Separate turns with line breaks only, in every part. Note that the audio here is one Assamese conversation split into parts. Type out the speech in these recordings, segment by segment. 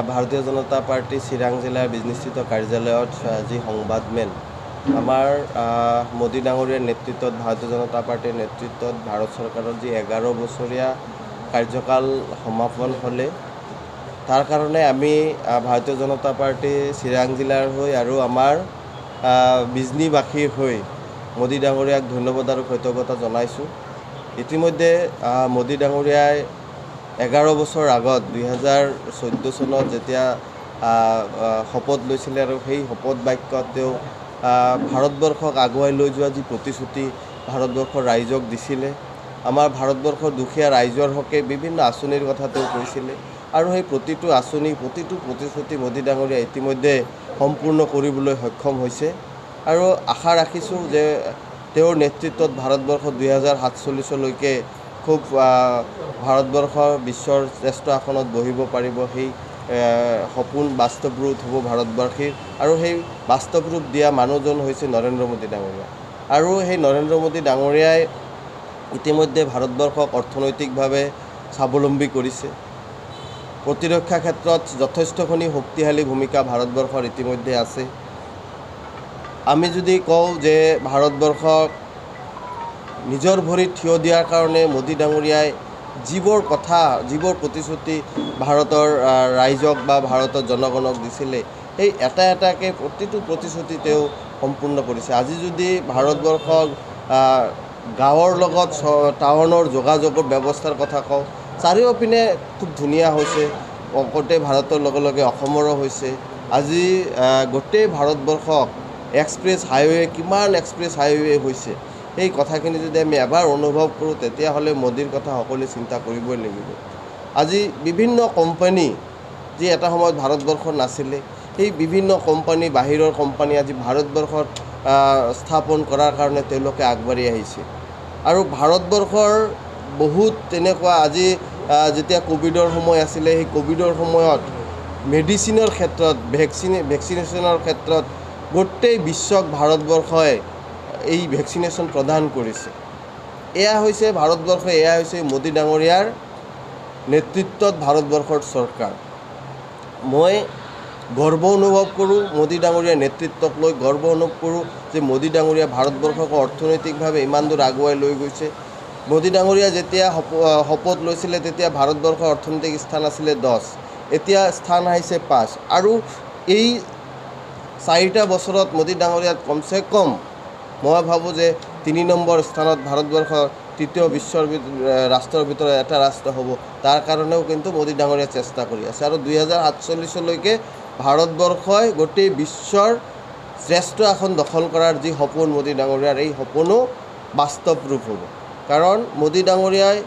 ভাৰতীয় জনতা পাৰ্টি চিৰাং জিলাৰ বিজনীস্থিত কাৰ্যালয়ত যি সংবাদমেল আমাৰ মোদী ডাঙৰীয়াৰ নেতৃত্বত ভাৰতীয় জনতা পাৰ্টিৰ নেতৃত্বত ভাৰত চৰকাৰৰ যি 11 বছৰীয়া কাৰ্যকাল সমাপন হ'লে তাৰ কাৰণে আমি ভাৰতীয় জনতা পাৰ্টি চিৰাং জিলাৰ হৈ আৰু আমাৰ বিজনীবাসীৰ হৈ মোদী ডাঙৰীয়াক ধন্যবাদ আৰু কৃতজ্ঞতা জনাইছোঁ। ইতিমধ্যে মোদী ডাঙৰীয়াই 11 বছৰ আগত 2014 চনত যেতিয়া শপত লৈছিলে আৰু সেই শপত বাক্যত তেওঁ ভাৰতবৰ্ষক আগুৱাই লৈ যোৱা যি প্ৰতিশ্ৰুতি ভাৰতবৰ্ষৰ ৰাইজক দিছিলে, আমাৰ ভাৰতবৰ্ষৰ দুখীয়া ৰাইজৰ হকে বিভিন্ন আঁচনিৰ কথা তেওঁ কৈছিলে আৰু সেই প্ৰতিটো আঁচনি প্ৰতিটো প্ৰতিশ্ৰুতি মোদী ডাঙৰীয়া ইতিমধ্যে সম্পূৰ্ণ কৰিবলৈ সক্ষম হৈছে আৰু আশা ৰাখিছোঁ যে তেওঁৰ নেতৃত্বত ভাৰতবৰ্ষ 2047লৈকে খুব ভাৰতবৰ্ষ বিশ্বৰ শ্ৰেষ্ঠ আসনত বহিব পাৰিব। সেই সপোন বাস্তৱ ৰূপ হ'ব ভাৰতবাসীৰ আৰু সেই বাস্তৱ ৰূপ দিয়া মানুহজন হৈছে নৰেন্দ্ৰ মোদী ডাঙৰীয়া আৰু সেই নৰেন্দ্ৰ মোদী ডাঙৰীয়াই ইতিমধ্যে ভাৰতবৰ্ষক অৰ্থনৈতিকভাৱে স্বাৱলম্বী কৰিছে। প্ৰতিৰক্ষা ক্ষেত্ৰত যথেষ্টখিনি শক্তিশালী ভূমিকা ভাৰতবৰ্ষৰ ইতিমধ্যে আছে। আমি যদি কওঁ যে ভাৰতবৰ্ষক নিজৰ ভৰিত থিয় দিয়াৰ কাৰণে মোদী ডাঙৰীয়াই যিবোৰ কথা যিবোৰ প্ৰতিশ্ৰুতি ভাৰতৰ ৰাইজক বা ভাৰতৰ জনগণক দিছিলে সেই এটা এটাকৈ প্ৰতিটো প্ৰতিশ্ৰুতি তেওঁ সম্পূৰ্ণ কৰিছে। আজি যদি ভাৰতবৰ্ষক গাঁৱৰ লগত টাউনৰ যোগাযোগৰ ব্যৱস্থাৰ কথা কওঁ, চাৰিওপিনে খুব ধুনীয়া হৈছে। গোটেই ভাৰতৰ লগে লগে অসমৰো হৈছে। আজি গোটেই ভাৰতবৰ্ষক এক্সপ্ৰেছ হাইৱে কিমান এক্সপ্ৰেছ হাইৱে হৈছে সেই কথাখিনি যদি আমি এবাৰ অনুভৱ কৰোঁ তেতিয়াহ'লে মোদীৰ কথা সকলোৱে চিন্তা কৰিবই লাগিব। আজি বিভিন্ন কোম্পানী যি এটা সময়ত ভাৰতবৰ্ষত নাছিলে সেই বিভিন্ন কোম্পানী বাহিৰৰ কোম্পানী আজি ভাৰতবৰ্ষত স্থাপন কৰাৰ কাৰণে তেওঁলোকে আগবাঢ়ি আহিছে আৰু ভাৰতবৰ্ষৰ বহুত তেনেকুৱা আজি যেতিয়া ক'ভিডৰ সময় আছিলে সেই ক'ভিডৰ সময়ত মেডিচিনৰ ক্ষেত্ৰত ভেকচিনেশ্যনৰ ক্ষেত্ৰত গোটেই বিশ্বক ভাৰতবৰ্ষই এই ভেকচিনেশ্যন প্ৰদান কৰিছে। এয়া হৈছে ভাৰতবৰ্ষ, এয়া হৈছে মোদী ডাঙৰীয়াৰ নেতৃত্বত ভাৰতবৰ্ষৰ চৰকাৰ। মই গৰ্ব অনুভৱ কৰোঁ মোদী ডাঙৰীয়াৰ নেতৃত্বক লৈ, গৰ্ব অনুভৱ কৰোঁ যে মোদী ডাঙৰীয়া ভাৰতবৰ্ষক অৰ্থনৈতিকভাৱে ইমান দূৰ আগুৱাই লৈ গৈছে। মোদী ডাঙৰীয়া যেতিয়া শপত লৈছিলে তেতিয়া ভাৰতবৰ্ষৰ অৰ্থনৈতিক স্থান আছিলে 10, এতিয়া স্থান আহিছে 5 আৰু এই 4টা বছৰত মোদী ডাঙৰীয়াত কমচে কম মই ভাবোঁ যে 3 নম্বৰ স্থানত ভাৰতবৰ্ষৰ তৃতীয় বিশ্বৰ ৰাষ্ট্ৰৰ ভিতৰত এটা ৰাষ্ট্ৰ হ'ব। তাৰ কাৰণেও কিন্তু মোদী ডাঙৰীয়াই চেষ্টা কৰি আছে আৰু 2047লৈকে ভাৰতবৰ্ষই গোটেই বিশ্বৰ শ্ৰেষ্ঠ আসন দখল কৰাৰ যি সপোন মোদী ডাঙৰীয়াৰ এই সপোনো বাস্তৱ ৰূপ হ'ব। কাৰণ মোদী ডাঙৰীয়াই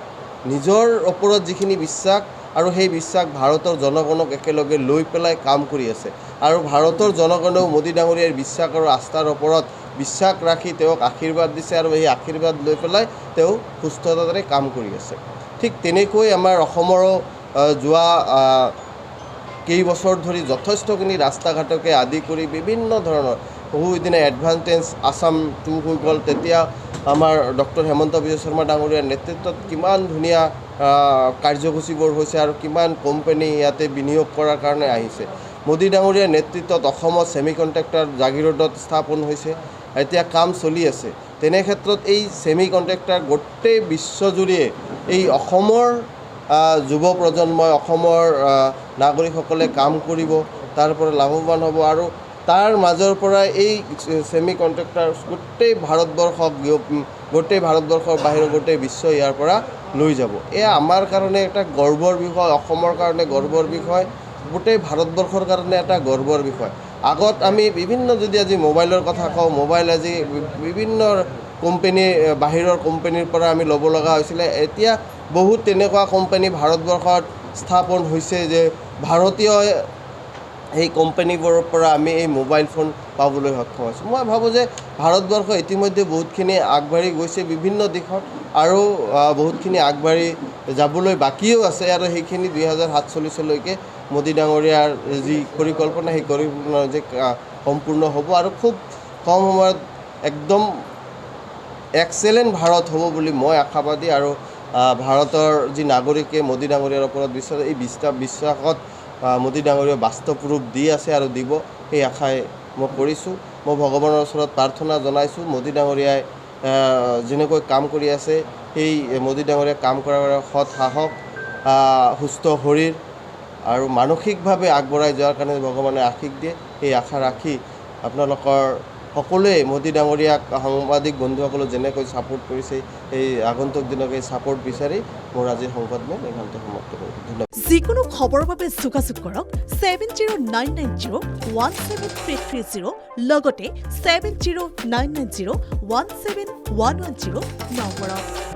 নিজৰ ওপৰত যিখিনি বিশ্বাস আৰু সেই বিশ্বাস ভাৰতৰ জনগণক একেলগে লৈ পেলাই কাম কৰি আছে আৰু ভাৰতৰ জনগণেও মোদী ডাঙৰীয়াৰ বিশ্বাস আৰু আস্থাৰ ওপৰত বিশ্বাস ৰাখি তেওঁক আশীৰ্বাদ দিছে আৰু এই আশীৰ্বাদ লৈ পেলাই তেওঁ সুস্থতাৰে কাম কৰি আছে। ঠিক তেনেকৈ আমাৰ অসমৰো যোৱা কেইবছৰ ধৰি যথেষ্টখিনি ৰাস্তা ঘাটকে আদি কৰি বিভিন্ন ধৰণৰ বহুদিনে এডভান্টেজ আছাম 2 হৈ গ'ল। তেতিয়া আমাৰ ডক্টৰ হেমন্ত বিশ্ব শৰ্মা ডাঙৰীয়াৰ নেতৃত্বত কিমান ধুনীয়া কাৰ্যসূচীবোৰ হৈছে আৰু কিমান কোম্পানী ইয়াতে বিনিয়োগ কৰাৰ কাৰণে আহিছে। মোদী ডাঙৰীয়াৰ নেতৃত্বত অসমত ছেমিকণ্ডাক্টৰ জাগিৰোডত স্থাপন হৈছে, এতিয়া কাম চলি আছে। তেনে ক্ষেত্ৰত এই ছেমিকণ্ডাক্টৰ গোটেই বিশ্বজুৰিয়ে এই অসমৰ যুৱ প্ৰজন্মই অসমৰ নাগৰিকসকলে কাম কৰিব, তাৰ পৰা লাভৱান হ'ব আৰু তাৰ মাজৰ পৰা এই ছেমিকণ্ডাক্টৰ গোটেই ভাৰতবৰ্ষৰ বাহিৰৰ গোটেই বিশ্ব ইয়াৰ পৰা লৈ যাব। এয়া আমাৰ কাৰণে এটা গৰ্বৰ বিষয়, অসমৰ কাৰণে গৰ্বৰ বিষয়, গোটেই ভাৰতবৰ্ষৰ কাৰণে এটা গৰ্বৰ বিষয়। আগত আমি বিভিন্ন যদি আজি মোবাইলৰ কথা কওঁ, মোবাইল আজি বিভিন্ন কোম্পানী বাহিৰৰ কোম্পানীৰ পৰা আমি ল'ব লগা হৈছিলে। এতিয়া বহুত তেনেকুৱা কোম্পানী ভাৰতবৰ্ষত স্থাপন হৈছে যে ভাৰতীয় সেই কোম্পানীবোৰৰ পৰা আমি এই মোবাইল ফোন পাবলৈ সক্ষম হৈছোঁ। মই ভাবোঁ যে ভাৰতবৰ্ষ ইতিমধ্যে বহুতখিনি আগবাঢ়ি গৈছে বিভিন্ন দিশত আৰু বহুতখিনি আগবাঢ়ি যাবলৈ বাকীও আছে আৰু সেইখিনি 2047লৈকে মোদী ডাঙৰীয়াৰ যি পৰিকল্পনা সেই পৰিকল্পনা যে সম্পূৰ্ণ হ'ব আৰু খুব কম সময়ত একদম এক্সেলেণ্ট ভাৰত হ'ব বুলি মই আশাবাদী আৰু ভাৰতৰ যি নাগৰিকে মোদী ডাঙৰীয়াৰ ওপৰত বিশ্বাস, এই বিশ্বাসত মোদী ডাঙৰীয়াই বাস্তৱ ৰূপ দি আছে আৰু দিব, সেই আশাই মই কৰিছোঁ। মই ভগৱানৰ ওচৰত প্ৰাৰ্থনা জনাইছোঁ, মোদী ডাঙৰীয়াই যেনেকৈ কাম কৰি আছে, সেই মোদী ডাঙৰীয়াই কাম কৰাৰ সৎ সাহস, সুস্থ শৰীৰ আৰু মানসিকভাৱে আগবঢ়াই যোৱাৰ কাৰণে ভগৱানে আশীষ দিয়ে। সেই আশা ৰাখি আপোনালোকৰ সকলোৱে মোদী ডাঙৰীয়াক সাংবাদিক বন্ধুসকলে যেনেকৈ ছাপোৰ্ট কৰিছে, সেই আগন্তুক দিনক এই ছাপোৰ্ট বিচাৰি মোৰ আজিৰ সংবাদমেল এইখানতে সমাপ্ত কৰিছোঁ। ধন্যবাদ।
যিকোনো খবৰৰ বাবে যোগাযোগ কৰক 7099017330 লগতে 7099017110 নম্বৰত।